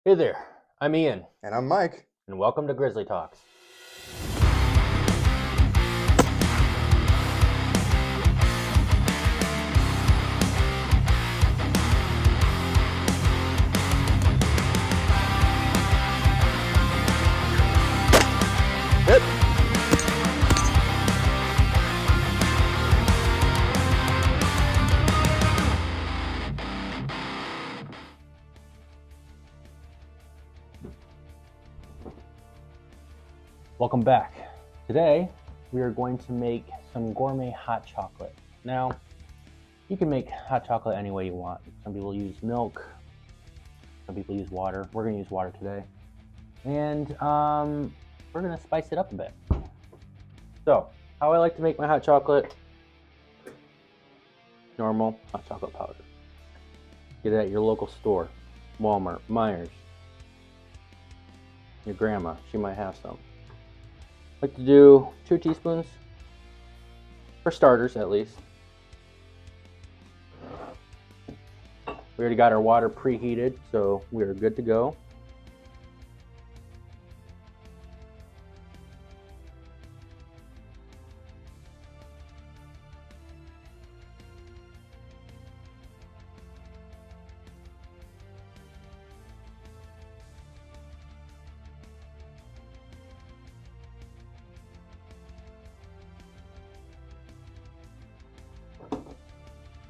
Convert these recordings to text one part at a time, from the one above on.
Hey there, I'm Ian, And I'm Mike. and welcome to Grizzly Talks. Hit. Welcome back. Today, we are going to make some gourmet hot chocolate. Now, you can make hot chocolate any way you want. Some people use milk, some people use water. We're going to use water today. And we're going to spice it up a bit. So, how I like to make my hot chocolate: normal hot chocolate powder. Get it at your local store, Walmart, Myers. Your grandma, she might have some. I like to do 2 teaspoons, for starters at least. We already got our water preheated, so we are good to go.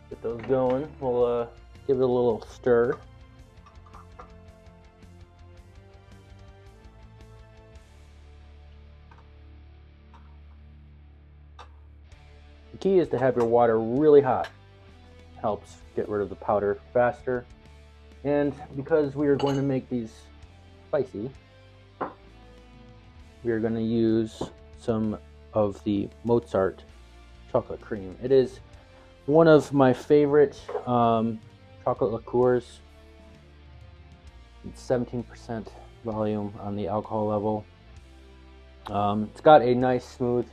Get those going. We'll give it a little stir. The key is to have your water really hot. Helps get rid of the powder faster. And because we are going to make these spicy, we are going to use some of the Mozart chocolate cream. It is one of my favorite chocolate liqueurs. It's 17% volume on the alcohol level. It's got a nice, smooth,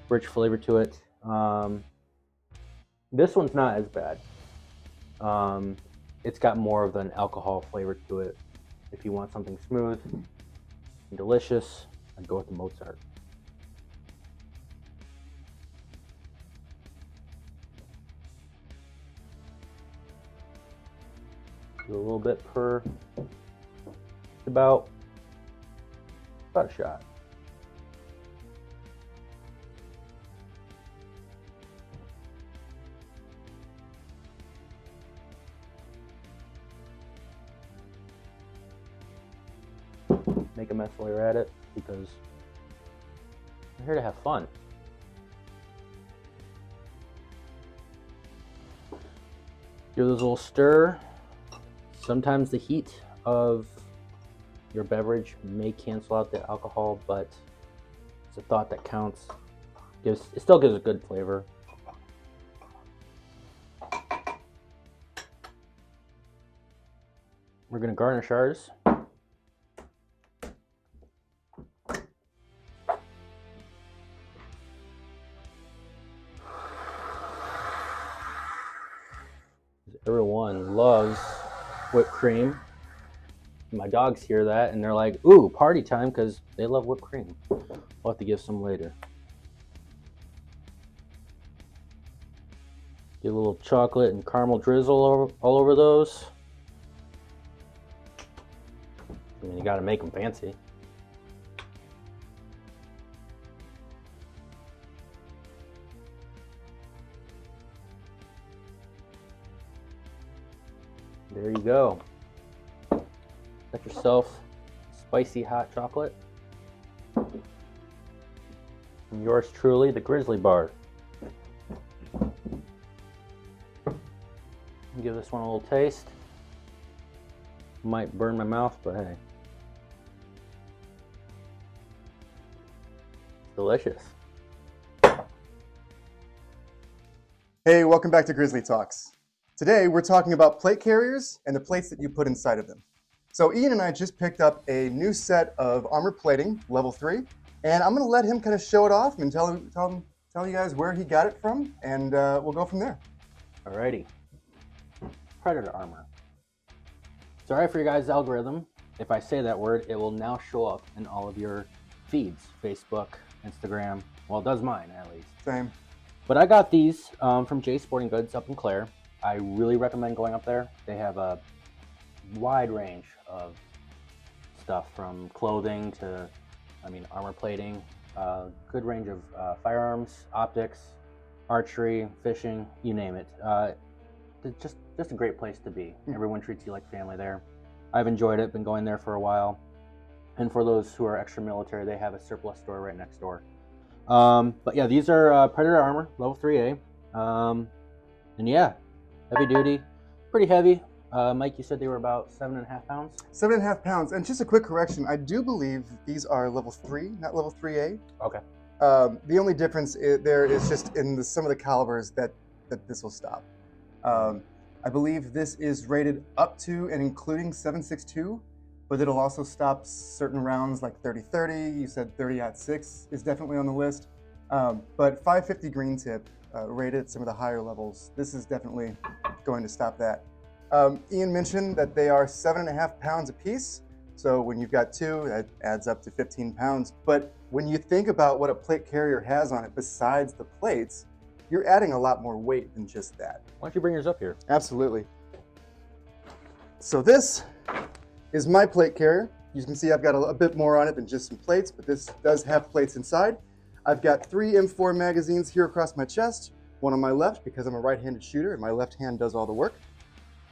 rich flavor to it. This one's not as bad. It's got more of an alcohol flavor to it. If you want something smooth and delicious, I'd go with the Mozart. Do a little bit per, about a shot. Make a mess while you're at it, because we're here to have fun. Give this a little stir. Sometimes the heat of your beverage may cancel out the alcohol, but it's a thought that counts. It still gives a good flavor. We're going to garnish ours. Everyone loves whipped cream. My dogs hear that and they're like, ooh, party time, because they love whipped cream. We'll have to give some later. Get a little chocolate and caramel drizzle all over those. I mean, you gotta make them fancy. There you go. Got yourself spicy hot chocolate. From yours truly, the Grizzly Bar. Give this one a little taste. Might burn my mouth, but hey. Delicious. Hey, welcome back to Grizzly Talks. Today we're talking about plate carriers and the plates that you put inside of them. So Ian and I just picked up a new set of armor plating, level 3, and I'm going to let him kind of show it off and tell you guys where he got it from, and we'll go from there. Alrighty. Predator armor. Sorry for your guys' algorithm. if I say that word, it will now show up in all of your feeds, Facebook, Instagram. Well, it does mine at least. Same. But I got these from Jay's Sporting Goods up in Clare. I really recommend going up there. They have a wide range of stuff from clothing to, armor plating, good range of firearms, optics, archery, fishing, you name it. It's just a great place to be. Everyone treats you like family there. I've enjoyed it, been going there for a while. And for those who are extra military, they have a surplus store right next door. But yeah, these are Predator armor, level 3A. And yeah, heavy duty, pretty heavy. Mike, you said they were about 7.5 pounds? 7.5 pounds. And just a quick correction, I do believe these are level 3, not level 3A. Okay. The only difference there is just in some of the calibers that this will stop. I believe this is rated up to and including 7.62, but it'll also stop certain rounds like 30-30. You said 30-06 is definitely on the list. But 550 green tip rated at some of the higher levels. This is definitely going to stop that. Ian mentioned that they are 7.5 pounds a piece. So when you've got two, that adds up to 15 pounds. But when you think about what a plate carrier has on it besides the plates, you're adding a lot more weight than just that. Why don't you bring yours up here? Absolutely. So this is my plate carrier. You can see I've got a bit more on it than just some plates, but this does have plates inside. I've got 3 M4 magazines here across my chest, one on my left because I'm a right-handed shooter and my left hand does all the work.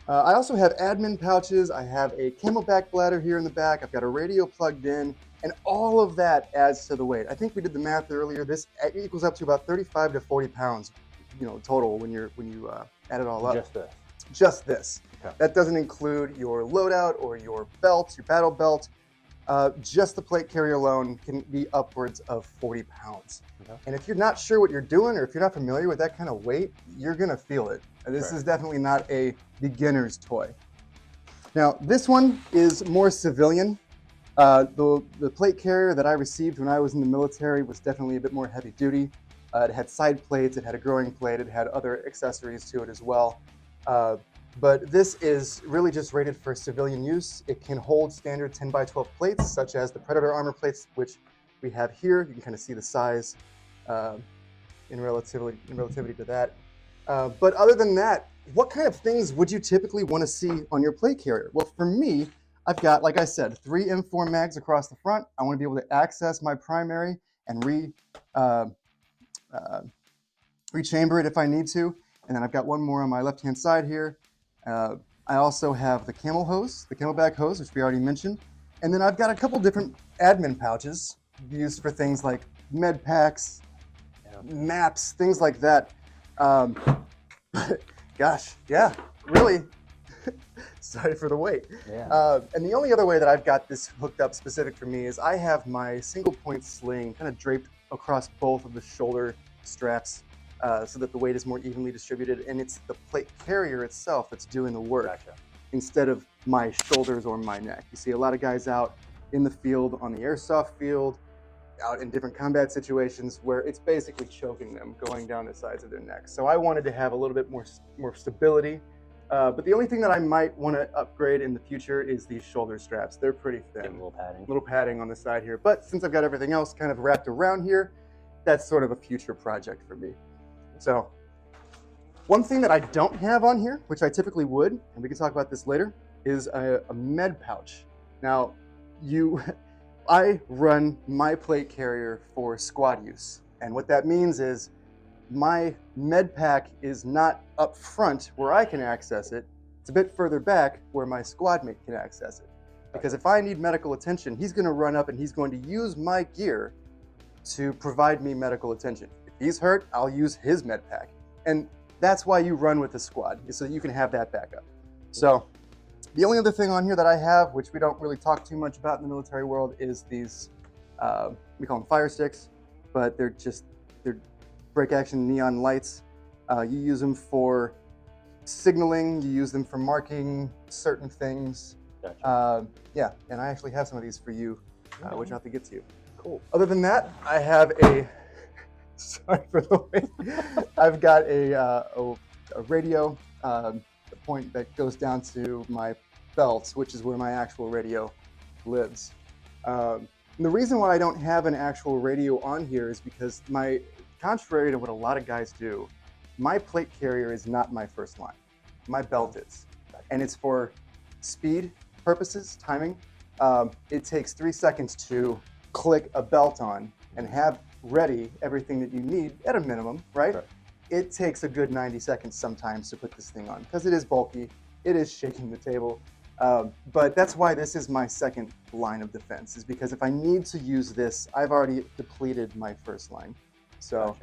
I also have admin pouches. I have a camelback bladder here in the back. I've got a radio plugged in, and all of that adds to the weight. I think we did the math earlier. This equals up to about 35 to 40 pounds, total when you add it all up. Just this. Just this. Okay. That doesn't include your loadout or your belt, your battle belt. Just the plate carrier alone can be upwards of 40 pounds. Okay. And if you're not sure what you're doing, or if you're not familiar with that kind of weight, you're gonna feel it. This is definitely not a beginner's toy. Now, this one is more civilian. The plate carrier that I received when I was in the military was definitely a bit more heavy duty. It had side plates, it had a growing plate, it had other accessories to it as well. But this is really just rated for civilian use. It can hold standard 10x12 plates, such as the Predator armor plates, which we have here. You can kind of see the size in relativity to that. But other than that, what kind of things would you typically want to see on your plate carrier? Well, for me, I've got, like I said, 3 M4 mags across the front. I want to be able to access my primary and rechamber it if I need to. And then I've got one more on my left-hand side here. I also have the camel hose, the camelback hose, which we already mentioned. And then I've got a couple different admin pouches used for things like med packs, maps, things like that. Gosh, yeah, really. Sorry for the wait. Yeah. And the only other way that I've got this hooked up specific for me is I have my single point sling kind of draped across both of the shoulder straps so that the weight is more evenly distributed, and it's the plate carrier itself that's doing the work. Gotcha. Instead of my shoulders or my neck. You see a lot of guys out in the field, on the airsoft field, out in different combat situations where it's basically choking them, going down the sides of their neck. So I wanted to have a little bit more stability. But the only thing that I might want to upgrade in the future is these shoulder straps. They're pretty thin. Give a little padding. Little padding on the side here. But since I've got everything else kind of wrapped around here, that's sort of a future project for me. So one thing that I don't have on here, which I typically would, and we can talk about this later, is a med pouch. Now, I run my plate carrier for squad use. And what that means is my med pack is not up front where I can access it. It's a bit further back where my squad mate can access it. Because if I need medical attention, he's going to run up and he's going to use my gear to provide me medical attention. If he's hurt, I'll use his med pack. And that's why you run with the squad, is so you can have that backup. So the only other thing on here that I have, which we don't really talk too much about in the military world, is these, we call them fire sticks, but they're break action neon lights. You use them for signaling, you use them for marking certain things. Gotcha. Yeah, and I actually have some of these for you, which I'll have to get to you. Cool. Other than that, I have sorry for the wait. I've got a radio, the point that goes down to my belt, which is where my actual radio lives. And the reason why I don't have an actual radio on here is because contrary to what a lot of guys do, my plate carrier is not my first line. My belt is. And it's for speed purposes, timing. It takes 3 seconds to click a belt on and have ready everything that you need at a minimum, right? It takes a good 90 seconds sometimes to put this thing on because it is bulky. It is shaking the table. But that's why this is my second line of defense, is because if I need to use this, I've already depleted my first line. So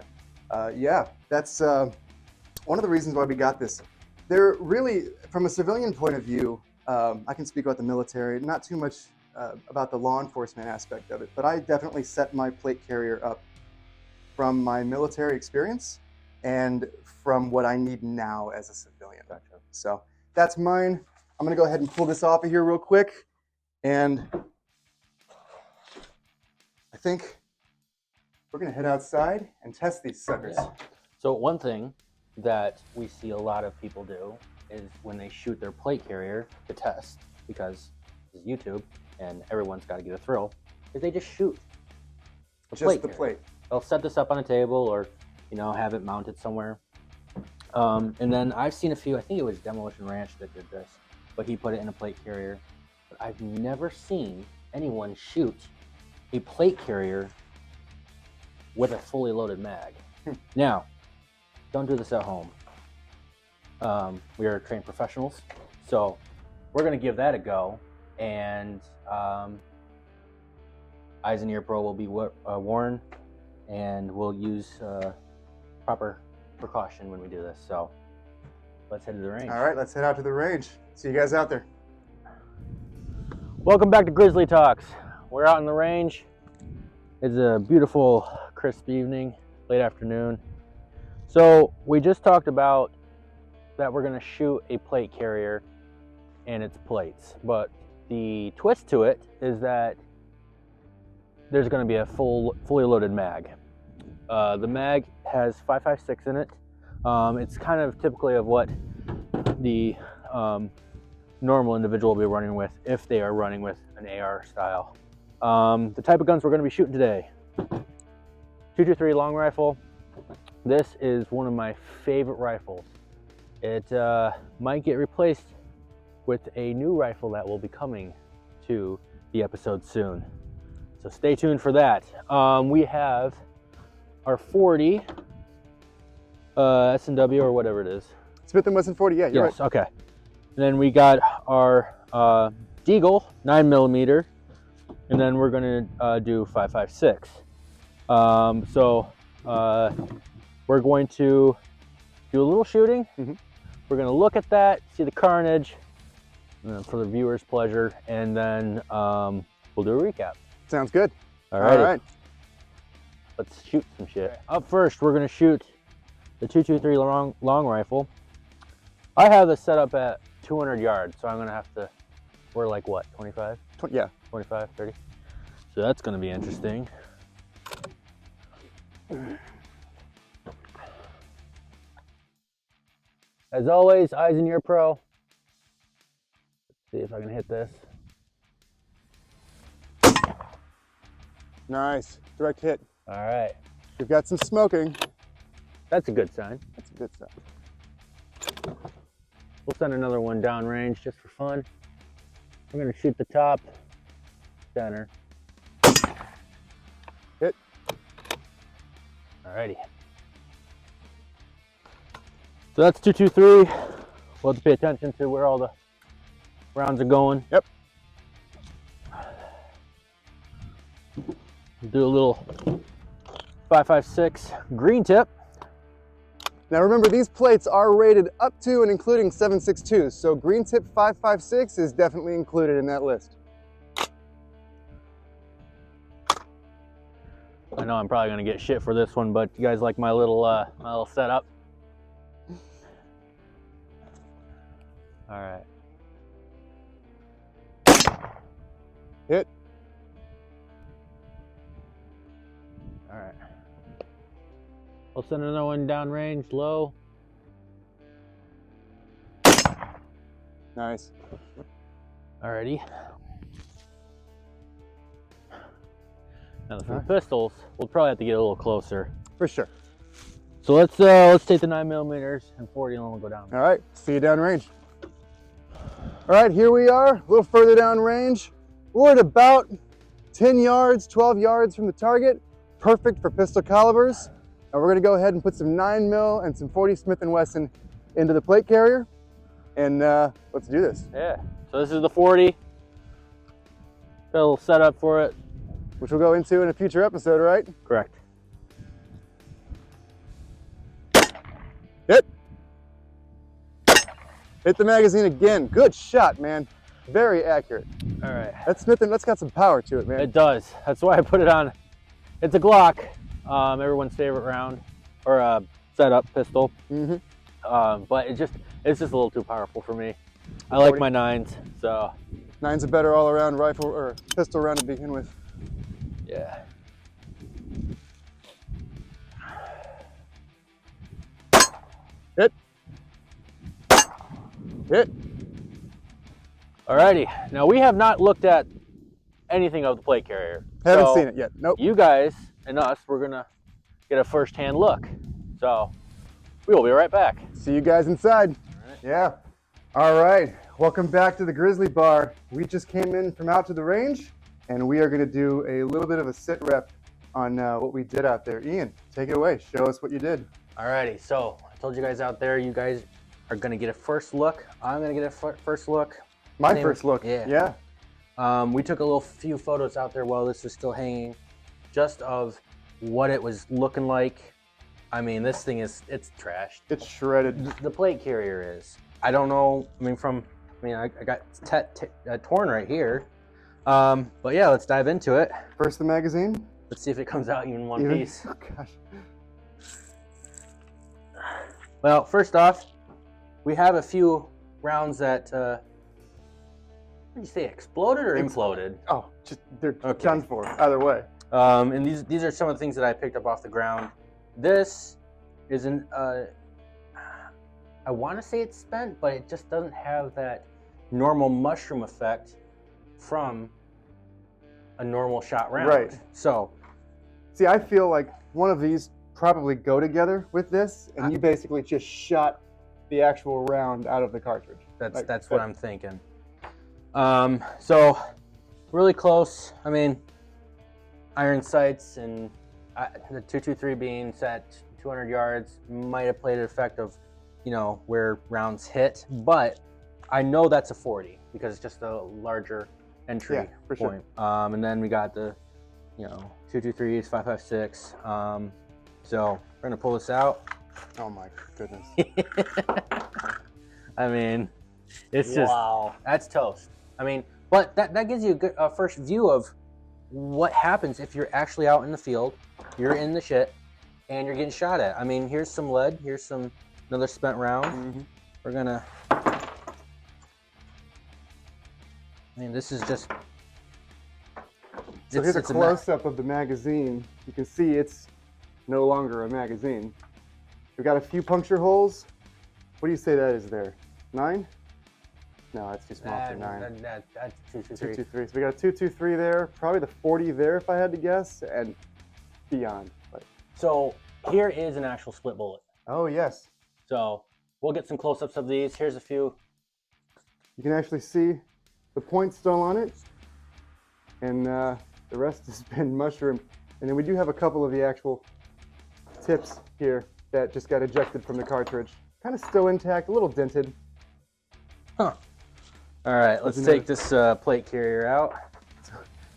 yeah, that's one of the reasons why we got this. They're really, from a civilian point of view, I can speak about the military, not too much about the law enforcement aspect of it, but I definitely set my plate carrier up from my military experience and from what I need now as a civilian. So that's mine. I'm gonna go ahead and pull this off of here real quick. And I think we're gonna head outside and test these suckers. Yeah. So one thing that we see a lot of people do is when they shoot their plate carrier to test, because this is YouTube and everyone's got to get a thrill, is they just shoot the plate. They'll set this up on a table or, you know, have it mounted somewhere. And then I've seen a few, I think it was Demolition Ranch that did this, but he put it in a plate carrier. But I've never seen anyone shoot a plate carrier with a fully loaded mag. Now, don't do this at home. We are trained professionals, so we're going to give that a go. And eyes and ear pro will be worn, and we'll use proper precaution when we do this. So let's head to the range. All right, let's head out to the range. See you guys out there. Welcome back to Grizzly Talks. We're out in the range. It's a beautiful, crisp evening, late afternoon. So we just talked about that we're going to shoot a plate carrier and its plates, but the twist to it is that there's going to be a fully loaded mag. The mag has 5.56 in it. It's kind of typically of what the normal individual will be running with if they are running with an AR style. The type of guns we're going to be shooting today: 223 long rifle. This is one of my favorite rifles. It might get replaced with a new rifle that will be coming to the episode soon. So stay tuned for that. We have our 40 S&W or whatever it is. Smith & Wesson 40, yeah, you're right. Okay. And then we got our Deagle 9mm, and then we're gonna do 5.56. We're going to do a little shooting. We're gonna look at that, see the carnage, for the viewer's pleasure, and then we'll do a recap. Sounds good. All right. Let's shoot some shit. Up first, we're gonna shoot the 223 long rifle. I have this set up at 200 yards, so I'm gonna have to, we're like what, 25? Yeah. 25, 30? So that's gonna be interesting. As always, eyes and ear pro. Let's see if I can hit this. Nice, direct hit. All right. We've got some smoking. That's a good sign. That's a good sign. We'll send another one downrange just for fun. We're gonna shoot the top, center. Hit. Alrighty. So that's 223. We'll have to pay attention to where all the rounds are going. Yep. Do a little 5.56 green tip. Now remember, these plates are rated up to and including 7.62, so green tip 5.56 is definitely included in that list. I know I'm probably gonna get shit for this one, but you guys like my little setup? All right. Hit. All right. We'll send another one downrange, low. Nice. Alrighty. Now for the pistols, we'll probably have to get a little closer. For sure. So let's take the 9mm and 40 and then we'll go down. All right, see you downrange. All right, here we are, a little further downrange. We're at about 10 yards, 12 yards from the target. Perfect for pistol calibers. And we're gonna go ahead and put some 9mm and some 40 Smith & Wesson into the plate carrier. And let's do this. Yeah, so this is the 40. Got a little setup for it. Which we'll go into in a future episode, right? Correct. Hit. Hit the magazine again. Good shot, man. Very accurate. All right. That Smith & that's got some power to it, man. It does. That's why I put it on. It's a Glock, everyone's favorite round or setup pistol. But it's just a little too powerful for me. I like my 9s, so. 9's a better all-around rifle or pistol round to begin with. Yeah. Hit. Hit. Alrighty. Now we have not looked at anything of the plate carrier. Haven't seen it yet. Nope. You guys and us, we're gonna get a first-hand look. So we will be right back. See you guys inside. All right. Yeah. All right. Welcome back to the Grizzly Bar. We just came in from out to the range, and we are going to do a little bit of a sit rep on what we did out there. Ian, take it away. Show us what you did. Alrighty. So I told you guys out there, you guys are gonna get a first look. I'm gonna get a first look. My first look. Yeah. We took a few photos out there while this was still hanging, just of what it was looking like. I mean, this thing it's trashed. It's shredded. The plate carrier is. I don't know. I got torn right here. But yeah, let's dive into it. First the magazine. Let's see if it comes out even in one piece. Oh gosh. Well, first off, we have a few rounds that. What did you say? Exploded or imploded? Oh, just they're done for either way. And these are some of the things that I picked up off the ground. This is I want to say it's spent, but it just doesn't have that normal mushroom effect from a normal shot round. Right. So, see, I feel like one of these probably go together with this, and you basically just shot the actual round out of the cartridge. That's what I'm thinking. So really close. I mean, iron sights and the 223 being set 200 yards might have played an effect of, where rounds hit, but I know that's a 40 because it's just a larger entry point. Sure. And then we got the, 223s, 556. So we're gonna pull this out. Oh my goodness. I mean, it's just, that's toast. I mean, but that gives you a good first view of what happens if you're actually out in the field, you're in the shit, and you're getting shot at. I mean, here's some lead, here's another spent round. We're gonna, this is just. So here's a close-up of the magazine. You can see it's no longer a magazine. We've got a few puncture holes. What do you say that is there? 9? No, that's too small for 9. That's 223. 223. So we got a 223 there, probably the 40 there if I had to guess, and beyond. But. So here is an actual split bullet. Oh, yes. So we'll get some close-ups of these. Here's a few. You can actually see the point still on it, and the rest has been mushroomed. And then we do have a couple of the actual tips here that just got ejected from the cartridge. Kind of still intact, a little dented. Huh. All right, let's take this plate carrier out.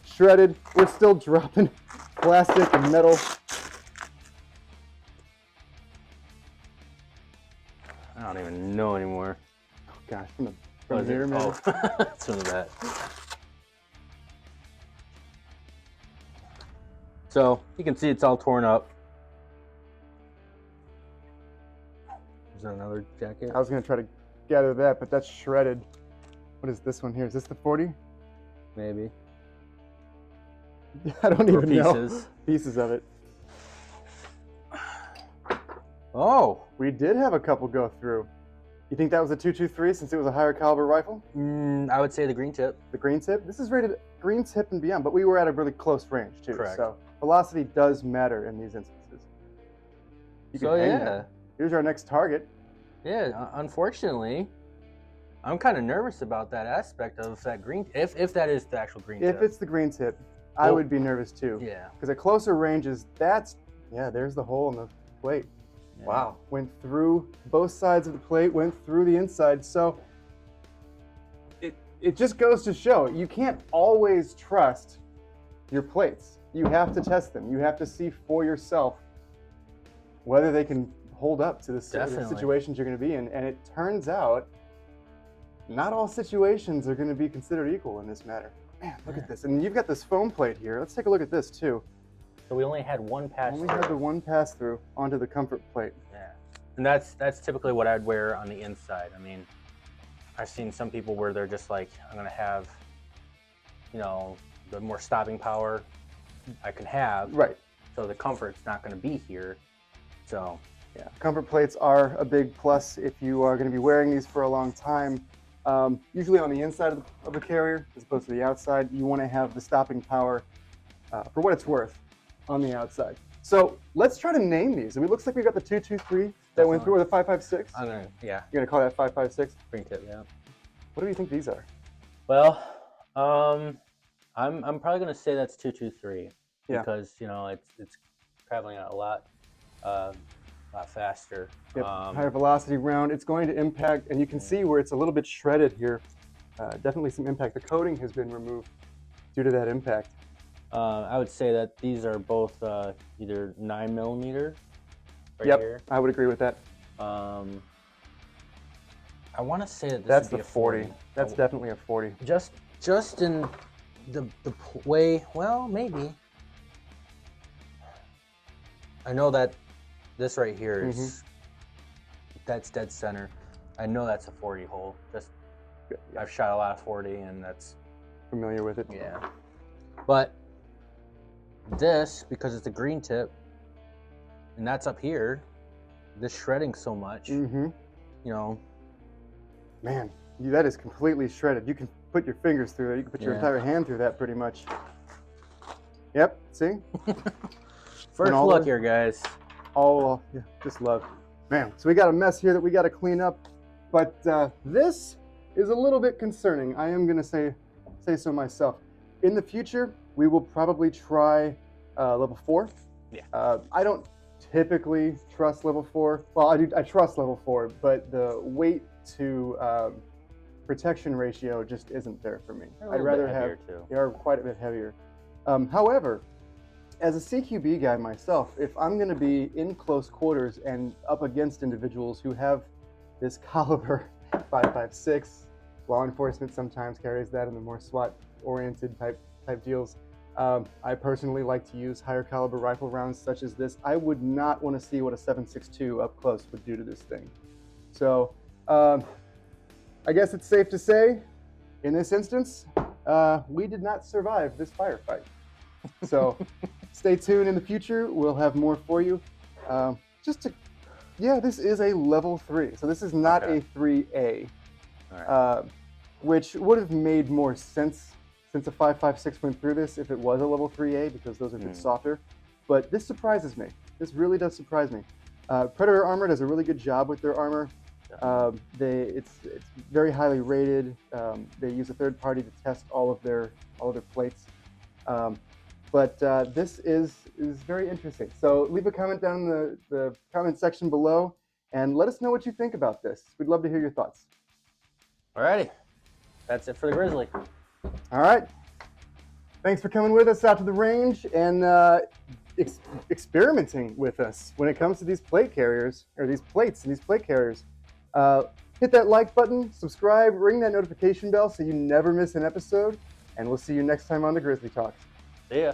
Shredded. We're still dropping plastic and metal. I don't even know anymore. Oh gosh, from here, man. Oh, it's from the back. So you can see it's all torn up. Is that another jacket? I was gonna try to gather that, but that's shredded. What is this one here? Is this the 40? Maybe. I don't even know. Pieces of it. Oh, we did have a couple go through. You think that was a 223 since it was a higher caliber rifle? I would say the green tip. The green tip? This is rated green tip and beyond, but we were at a really close range too. Correct. So velocity does matter in these instances. So yeah. There. Here's our next target. Yeah, unfortunately, I'm kind of nervous about that aspect of that green, if that is the actual green tip. If it's the green tip, I would be nervous too. Yeah. Because at closer ranges, there's the hole in the plate. Yeah. Wow. Went through both sides of the plate, went through the inside. So it just goes to show, you can't always trust your plates. You have to test them. You have to see for yourself whether they can hold up to the situations you're going to be in. And it turns out not all situations are going to be considered equal in this matter. Man, look at this. And you've got this foam plate here. Let's take a look at this too. So we only had one pass through. Only had the one pass through onto the comfort plate. Yeah. And that's typically what I'd wear on the inside. I mean, I've seen some people where they're just like, I'm going to have, the more stopping power I can have. Right. So the comfort's not going to be here. So, yeah. Comfort plates are a big plus if you are going to be wearing these for a long time. Usually on the inside of the carrier as opposed to the outside. You want to have the stopping power, for what it's worth, on the outside. So let's try to name these. It looks like we got the 223 that went through, or the 556. Yeah. You're gonna call that 556? Green tip, yeah. What do you think these are? Well, I'm probably gonna say that's 223 because it's traveling a lot faster. Yep. Higher velocity round. It's going to impact, and you can see where it's a little bit shredded here. Definitely some impact. The coating has been removed due to that impact. I would say that these are both either 9mm right here. I would agree with that. I want to say that that's the 40. That's definitely a 40. Just in the way, well, maybe. I know that this right here is that's dead center. I know that's a 40 hole. I've shot a lot of 40, and that's familiar with it. Yeah, but this, because it's a green tip, and that's up here, this shredding so much, Man, that is completely shredded. You can put your fingers through that. You can put your entire hand through that pretty much. Yep, see? First look here, guys. Oh, yeah, just love. Man, so we got a mess here that we got to clean up, but this is a little bit concerning. I am going to say so myself. In the future, we will probably try level 4. Yeah. I don't typically trust level 4. Well, I trust level 4, but the weight to protection ratio just isn't there for me. I'd rather have. They are quite a bit heavier. However, as a CQB guy myself, if I'm going to be in close quarters and up against individuals who have this caliber 5.56, law enforcement sometimes carries that in the more SWAT-oriented type deals. I personally like to use higher caliber rifle rounds such as this. I would not want to see what a 7.62 up close would do to this thing. So I guess it's safe to say, in this instance, we did not survive this firefight. So stay tuned in the future. We'll have more for you. This is a level 3. So this is not a 3A, which would have made more sense since a 5.56 went through this if it was a level 3A, because those are a bit softer. But this surprises me. This really does surprise me. Predator Armor does a really good job with their armor. It's very highly rated. They use a third party to test all of their plates. But this is very interesting. So leave a comment down in the comment section below and let us know what you think about this. We'd love to hear your thoughts. Alrighty, that's it for the Grizzly. All right. Thanks for coming with us out to the range and experimenting with us when it comes to these plate carriers, or these plates and these plate carriers. Hit that like button, subscribe, ring that notification bell so you never miss an episode, and we'll see you next time on the Grizzly Talks. See ya.